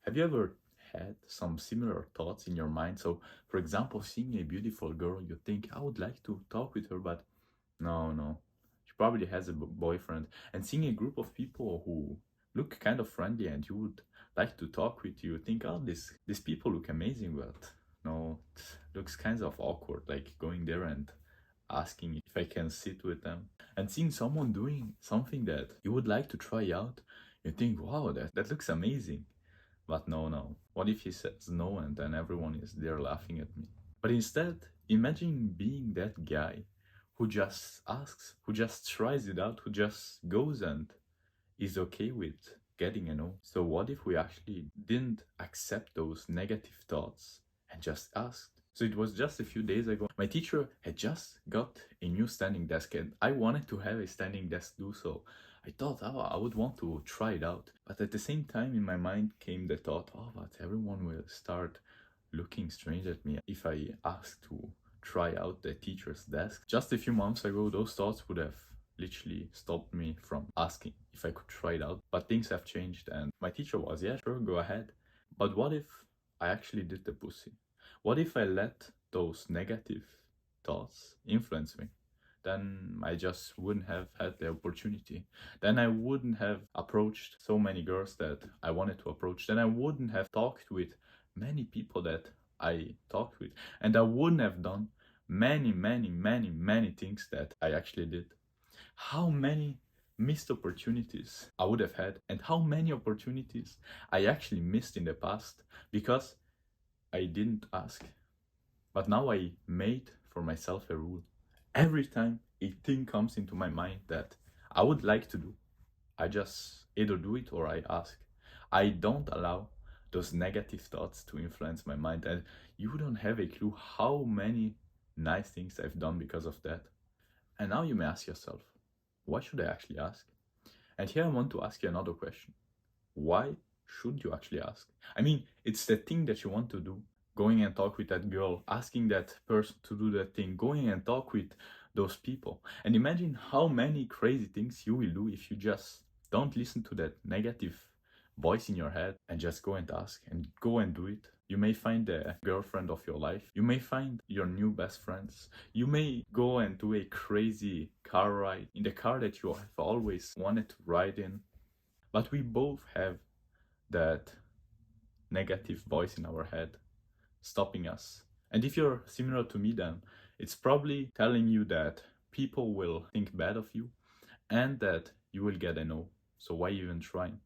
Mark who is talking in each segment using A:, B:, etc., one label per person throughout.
A: Have you ever had some similar thoughts in your mind? So, for example, seeing a beautiful girl, you think, I would like to talk with her, but no. She probably has a boyfriend. And seeing a group of people who look kind of friendly and you would like to talk with, you think, oh, these people look amazing, but no, it looks kind of awkward, like going there and asking if I can sit with them. And seeing someone doing something that you would like to try out, you think, wow, that looks amazing. But no. What if he says no and then everyone is there laughing at me? But instead, imagine being that guy who just asks, who just tries it out, who just goes and is okay with getting a no. So what if we actually didn't accept those negative thoughts and just asked? So it was just a few days ago. My teacher had just got a new standing desk and I wanted to have a standing desk too, so I thought, oh, I would want to try it out. But at the same time, in my mind came the thought, oh, but everyone will start looking strange at me if I ask to try out the teacher's desk. Just a few months ago, those thoughts would have literally stopped me from asking if I could try it out. But things have changed and my teacher was, yeah, sure, go ahead. But what if I actually did the pussy? What if I let those negative thoughts influence me? Then I just wouldn't have had the opportunity. Then I wouldn't have approached so many girls that I wanted to approach. Then I wouldn't have talked with many people that I talked with. And I wouldn't have done many things that I actually did. How many missed opportunities I would have had, and how many opportunities I actually missed in the past because I didn't ask. But now I made for myself a rule. Every time a thing comes into my mind that I would like to do, I just either do it or I ask. I don't allow those negative thoughts to influence my mind. And you don't have a clue how many nice things I've done because of that. And now you may ask yourself, what should I actually ask? And here I want to ask you another question. Why should you actually ask? I mean, it's the thing that you want to do. Going and talk with that girl, asking that person to do that thing, going and talk with those people. And imagine how many crazy things you will do if you just don't listen to that negative voice in your head and just go and ask and go and do it. You may find the girlfriend of your life. You may find your new best friends. You may go and do a crazy car ride in the car that you have always wanted to ride in. But we both have that negative voice in our head stopping us. And if you're similar to me, then it's probably telling you that people will think bad of you and that you will get a no. So why even trying?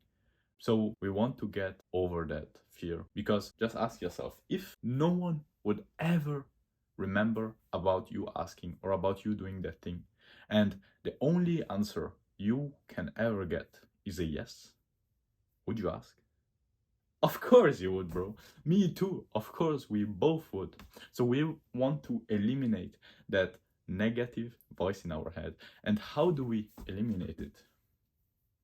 A: So we want to get over that fear, because just ask yourself, if no one would ever remember about you asking or about you doing that thing, and the only answer you can ever get is a yes, would you ask? Of course you would, bro. Me too. Of course we both would. So we want to eliminate that negative voice in our head. And how do we eliminate it?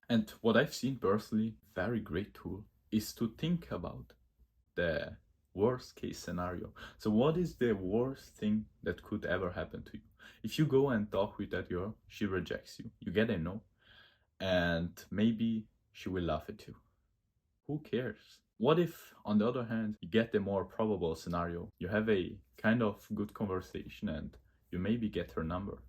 A: And what I've seen personally, very great tool, is to think about the worst case scenario. So what is the worst thing that could ever happen to you? If you go and talk with that girl, she rejects you, you get a no, and maybe she will laugh at you. Who cares? What if, on the other hand, you get the more probable scenario? You have a kind of good conversation and you maybe get her number.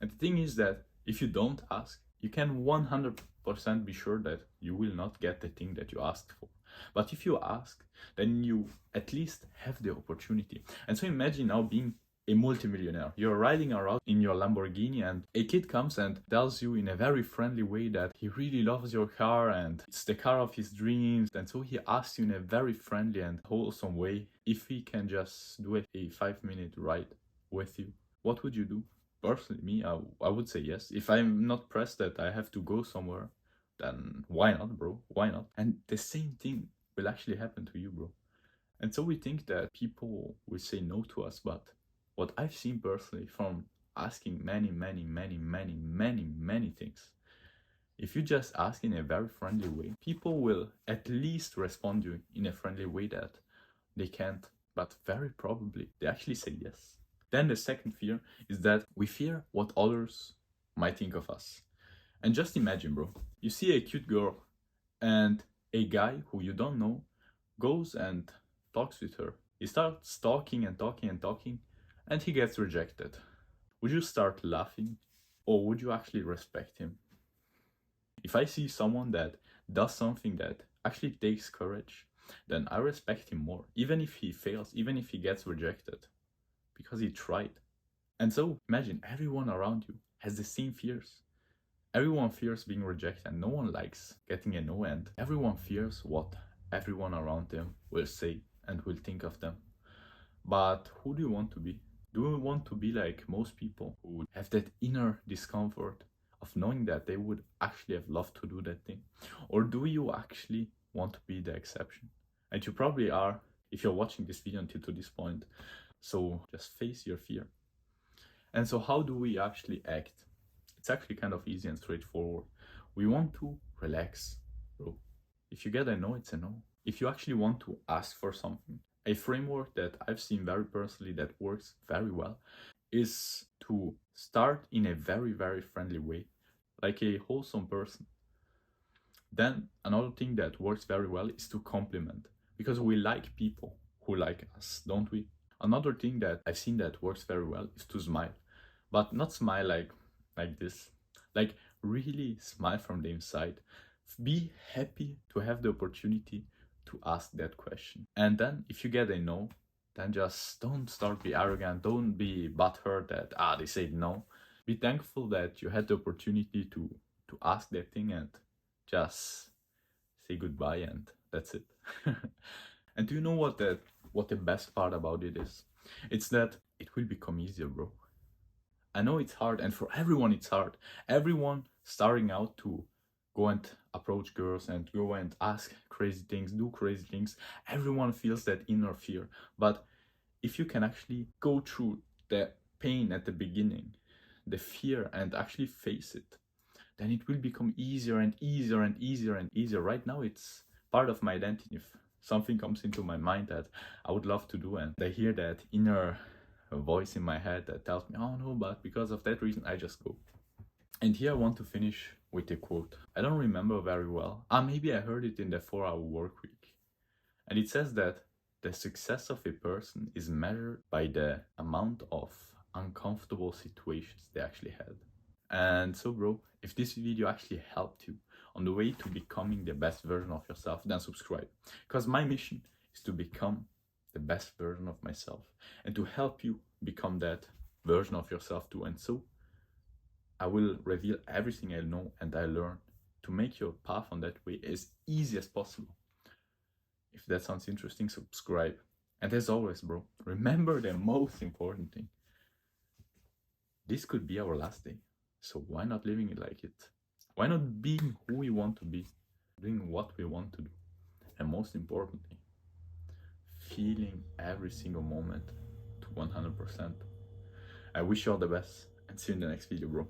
A: And the thing is that if you don't ask, you can 100% be sure that you will not get the thing that you asked for. But if you ask, then you at least have the opportunity. And so imagine now being a multimillionaire. You're riding around in your Lamborghini and a kid comes and tells you in a very friendly way that he really loves your car and it's the car of his dreams. And so he asks you in a very friendly and wholesome way if he can just do a 5-minute ride with you. What would you do? Personally, me, I would say yes. If I'm not pressed that I have to go somewhere, then why not, bro? Why not? And the same thing will actually happen to you, bro. And so we think that people will say no to us, but what I've seen personally from asking many things, if you just ask in a very friendly way, people will at least respond you in a friendly way that they can't, but very probably they actually say yes. Then the second fear is that we fear what others might think of us. And just imagine, bro, you see a cute girl and a guy who you don't know goes and talks with her. He starts talking and talking and talking, and he gets rejected. Would you start laughing, or would you actually respect him? If I see someone that does something that actually takes courage, then I respect him more, even if he fails, even if he gets rejected, because he tried. And so imagine everyone around you has the same fears. Everyone fears being rejected, and no one likes getting a no, and everyone fears what everyone around them will say and will think of them. But who do you want to be? Do you want to be like most people who have that inner discomfort of knowing that they would actually have loved to do that thing? Or do you actually want to be the exception? And you probably are if you're watching this video until to this point. So just face your fear. And so how do we actually act? It's actually kind of easy and straightforward. We want to relax, bro. If you get a no, it's a no. If you actually want to ask for something, a framework that I've seen very personally that works very well is to start in a very, very friendly way, like a wholesome person. Then another thing that works very well is to compliment, because we like people who like us, don't we? Another thing that I've seen that works very well is to smile, but not smile like this, like really smile from the inside. Be happy to have the opportunity to ask that question. And then if you get a no, then just don't start be arrogant, don't be butthurt that they said no. Be thankful that you had the opportunity to ask that thing, and just say goodbye, and that's it. And do you know what the best part about it is? It's that it will become easier, bro. I know it's hard, and for everyone it's hard. Everyone starting out to go and approach girls and go and ask crazy things, do crazy things, everyone feels that inner fear. But if you can actually go through the pain at the beginning, the fear, and actually face it, then it will become easier and easier and easier and easier. Right now it's part of my identity. If something comes into my mind that I would love to do, and I hear that inner voice in my head that tells me, oh no, but because of that reason I just go. And here I want to finish with a quote. I don't remember very well. Maybe I heard it in the 4-hour work week. And it says that the success of a person is measured by the amount of uncomfortable situations they actually had. And so, bro, if this video actually helped you on the way to becoming the best version of yourself, then subscribe. Because my mission is to become the best version of myself and to help you become that version of yourself too. And so I will reveal everything I know and I learn to make your path on that way as easy as possible. If that sounds interesting, subscribe. And as always, bro, remember the most important thing. This could be our last day. So why not living it like it? Why not being who we want to be, doing what we want to do? And most importantly, feeling every single moment to 100%. I wish you all the best and see you in the next video, bro.